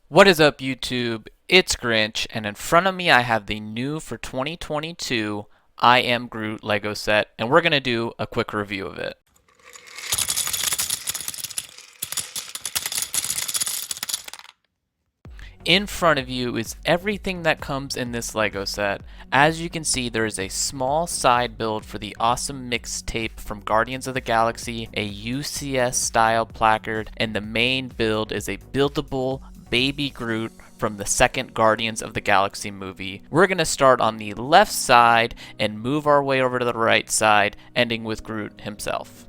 What is up, YouTube? It's Grinch, and in front of me I have the new for 2022 I Am Groot Lego set, and we're going to do a quick review of it. In front of you is everything that comes in this Lego set. As you can see, there is a small side build for the awesome mixtape from Guardians of the Galaxy, a UCS style placard, and the main build is a buildable baby Groot from the second Guardians of the Galaxy movie. We're going to start on the left side and move our way over to the right side, ending with Groot himself.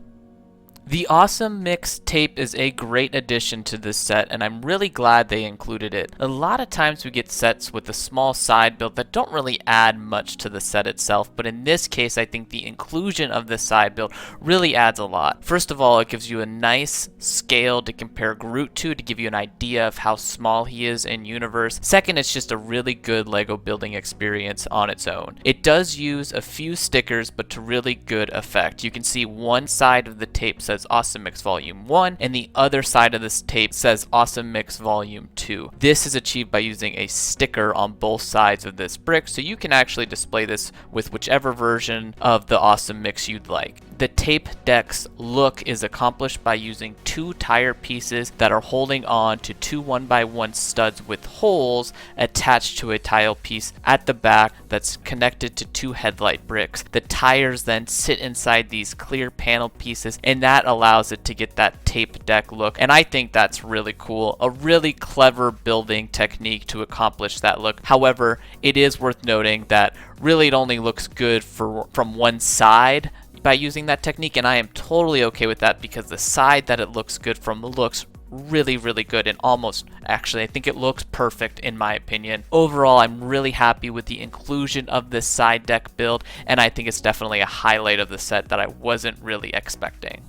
The Awesome Mix tape is a great addition to this set, and I'm really glad they included it. A lot of times we get sets with a small side build that don't really add much to the set itself, but in this case I think the inclusion of this side build really adds a lot. First of all, it gives you a nice scale to compare Groot to give you an idea of how small he is in universe. Second, it's just a really good Lego building experience on its own. It does use a few stickers, but to really good effect. You can see one side of the tape says Awesome Mix Volume 1, and the other side of this tape says Awesome Mix Volume 2. This is achieved by using a sticker on both sides of this brick, so you can actually display this with whichever version of the Awesome Mix you'd like. The tape deck's look is accomplished by using two tire pieces that are holding on to two 1x1 studs with holes attached to a tile piece at the back that's connected to two headlight bricks. The tires then sit inside these clear panel pieces, and that allows it to get that tape deck look, and I think that's really cool. A really clever building technique to accomplish that look. However, it is worth noting that really it only looks good from one side by using that technique, and I am totally okay with that because the side that it looks good from looks really good, and almost, actually, I think it looks perfect in my opinion. Overall, I'm really happy with the inclusion of this side deck build, and I think it's definitely a highlight of the set that I wasn't really expecting.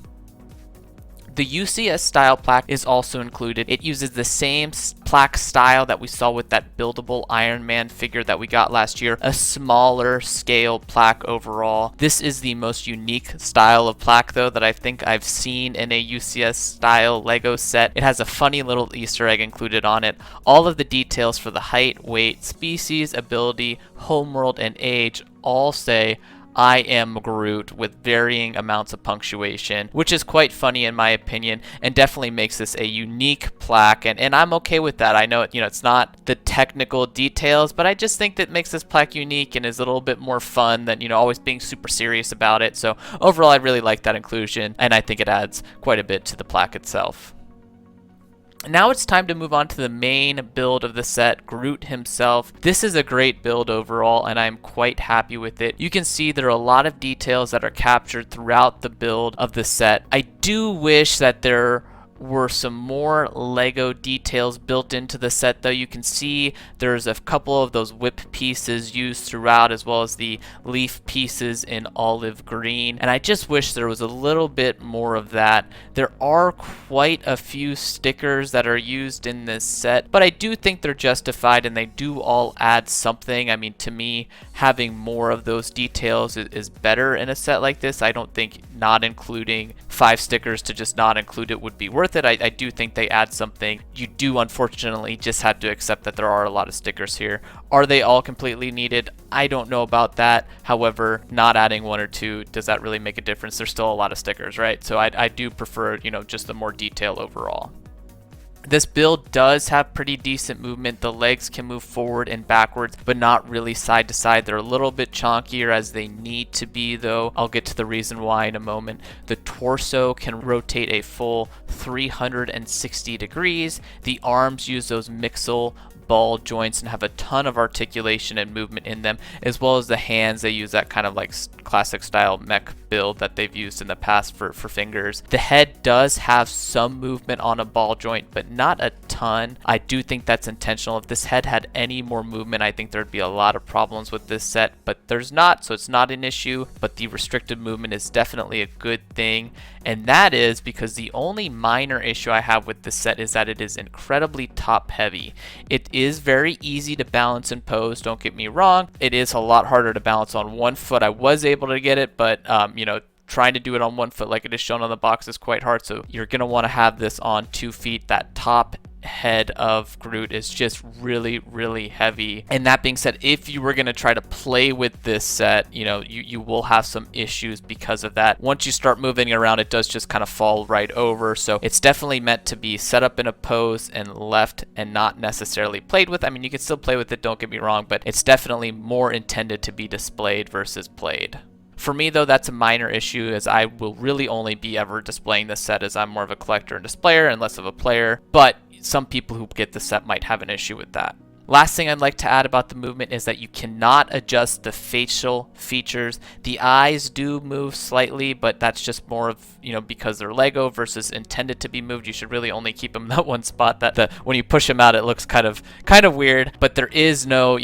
The UCS style plaque is also included. It uses the same plaque style that we saw with that buildable Iron Man figure that we got last year, a smaller scale plaque overall. This is the most unique style of plaque though that I think I've seen in a UCS style Lego set. It has a funny little Easter egg included on it. All of the details for the height, weight, species, ability, homeworld, and age all say I am Groot with varying amounts of punctuation, which is quite funny in my opinion, and definitely makes this a unique plaque, and I'm okay with that. I know it's not the technical details, but I just think that makes this plaque unique and is a little bit more fun than always being super serious about it. So overall, I really like that inclusion, and I think it adds quite a bit to the plaque itself. Now it's time to move on to the main build of the set, Groot himself. This is a great build overall, and I'm quite happy with it. You can see there are a lot of details that are captured throughout the build of the set. I do wish that there were some more Lego details built into the set though. You can see there's a couple of those whip pieces used throughout, as well as the leaf pieces in olive green, and I just wish there was a little bit more of that. There are quite a few stickers that are used in this set, but I do think they're justified and they do all add something. I mean, to me, having more of those details is better in a set like this. I don't think not including 5 stickers to just not include it would be worth it. I do think they add something. You do unfortunately just have to accept that there are a lot of stickers here. Are they all completely needed? I don't know about that. However, not adding 1 or 2, does that really make a difference? There's still a lot of stickers, right? So I do prefer, just the more detail overall. This build does have pretty decent movement. The legs can move forward and backwards, but not really side to side. They're a little bit chonkier as they need to be though. I'll get to the reason why in a moment. The torso can rotate a full 360 degrees. The arms use those mixel ball joints and have a ton of articulation and movement in them, as well as the hands. They use that kind of like classic style mech build that they've used in the past for fingers. The head does have some movement on a ball joint, but not a ton. I do think that's intentional. If this head had any more movement, I think there'd be a lot of problems with this set, but there's not, so it's not an issue. But the restricted movement is definitely a good thing, and that is because the only minor issue I have with this set is that it is incredibly top heavy. It is very easy to balance and pose, don't get me wrong. It is a lot harder to balance on one foot. I was able to get it, but trying to do it on one foot like it is shown on the box is quite hard, so you're going to want to have this on 2 feet. That top head of Groot is just really, really heavy. And that being said, if you were going to try to play with this set, you will have some issues because of that. Once you start moving it around, it does just kind of fall right over. So it's definitely meant to be set up in a pose and left and not necessarily played with. I mean, you can still play with it, don't get me wrong, but it's definitely more intended to be displayed versus played. For me, though, that's a minor issue, as I will really only be ever displaying this set, as I'm more of a collector and displayer and less of a player, but some people who get the set might have an issue with that. Last thing I'd like to add about the movement is that you cannot adjust the facial features. The eyes do move slightly, but that's just more of, because they're Lego versus intended to be moved. You should really only keep them in that one spot. That when you push them out, it looks kind of weird, but there is no,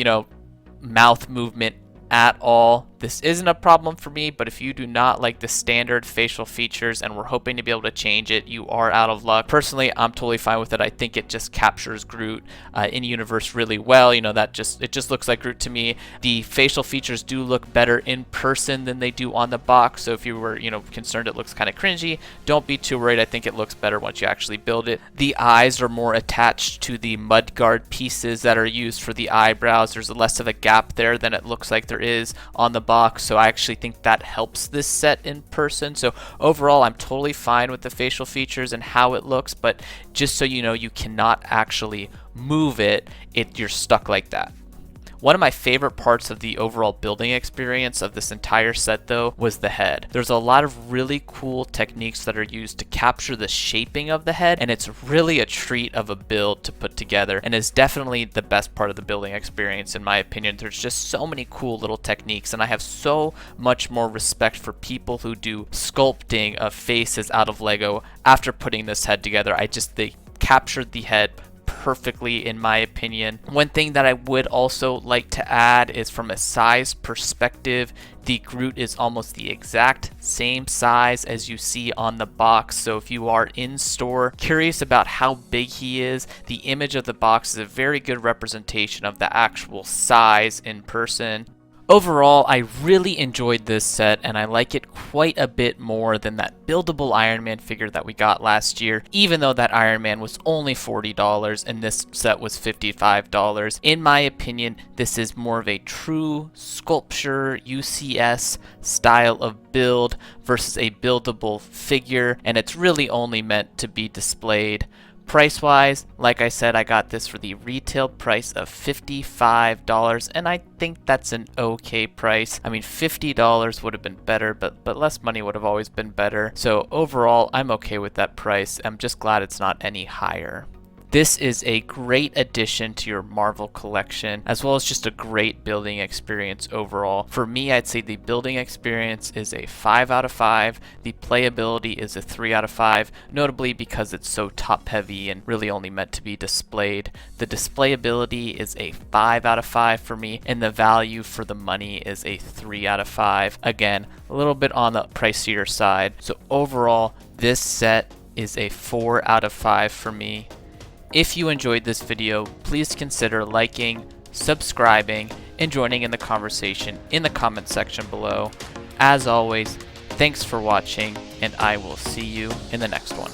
mouth movement at all. This isn't a problem for me, but if you do not like the standard facial features and we're hoping to be able to change it, you are out of luck. Personally, I'm totally fine with it. I think it just captures Groot in universe really well. It just looks like Groot to me. The facial features do look better in person than they do on the box. So if you were, concerned it looks kind of cringy, don't be too worried. I think it looks better once you actually build it. The eyes are more attached to the mudguard pieces that are used for the eyebrows. There's less of a gap there than it looks like there is on the box. So I actually think that helps this set in person. So overall, I'm totally fine with the facial features and how it looks, but just so you know, you cannot actually move it. You're stuck like that. One of my favorite parts of the overall building experience of this entire set, though, was the head. There's a lot of really cool techniques that are used to capture the shaping of the head, and it's really a treat of a build to put together, and is definitely the best part of the building experience in my opinion. There's just so many cool little techniques, and I have so much more respect for people who do sculpting of faces out of Lego after putting this head together. They captured the head perfectly in my opinion. One thing that I would also like to add is, from a size perspective, the Groot is almost the exact same size as you see on the box. So if you are in store curious about how big he is, the image of the box is a very good representation of the actual size in person. Overall, I really enjoyed this set, and I like it quite a bit more than that buildable Iron Man figure that we got last year, even though that Iron Man was only $40 and this set was $55. In my opinion, this is more of a true sculpture UCS style of build versus a buildable figure, and it's really only meant to be displayed. Price-wise, like I said, I got this for the retail price of $55, and I think that's an okay price. I mean, $50 would have been better, but less money would have always been better. So overall, I'm okay with that price. I'm just glad it's not any higher. This is a great addition to your Marvel collection, as well as just a great building experience overall. For me, I'd say the building experience is a 5 out of 5. The playability is a 3 out of 5, notably because it's so top heavy and really only meant to be displayed. The displayability is a 5 out of 5 for me, and the value for the money is a 3 out of 5. Again, a little bit on the pricier side. So overall, this set is a 4 out of 5 for me. If you enjoyed this video, please consider liking, subscribing, and joining in the conversation in the comment section below. As always, thanks for watching, and I will see you in the next one.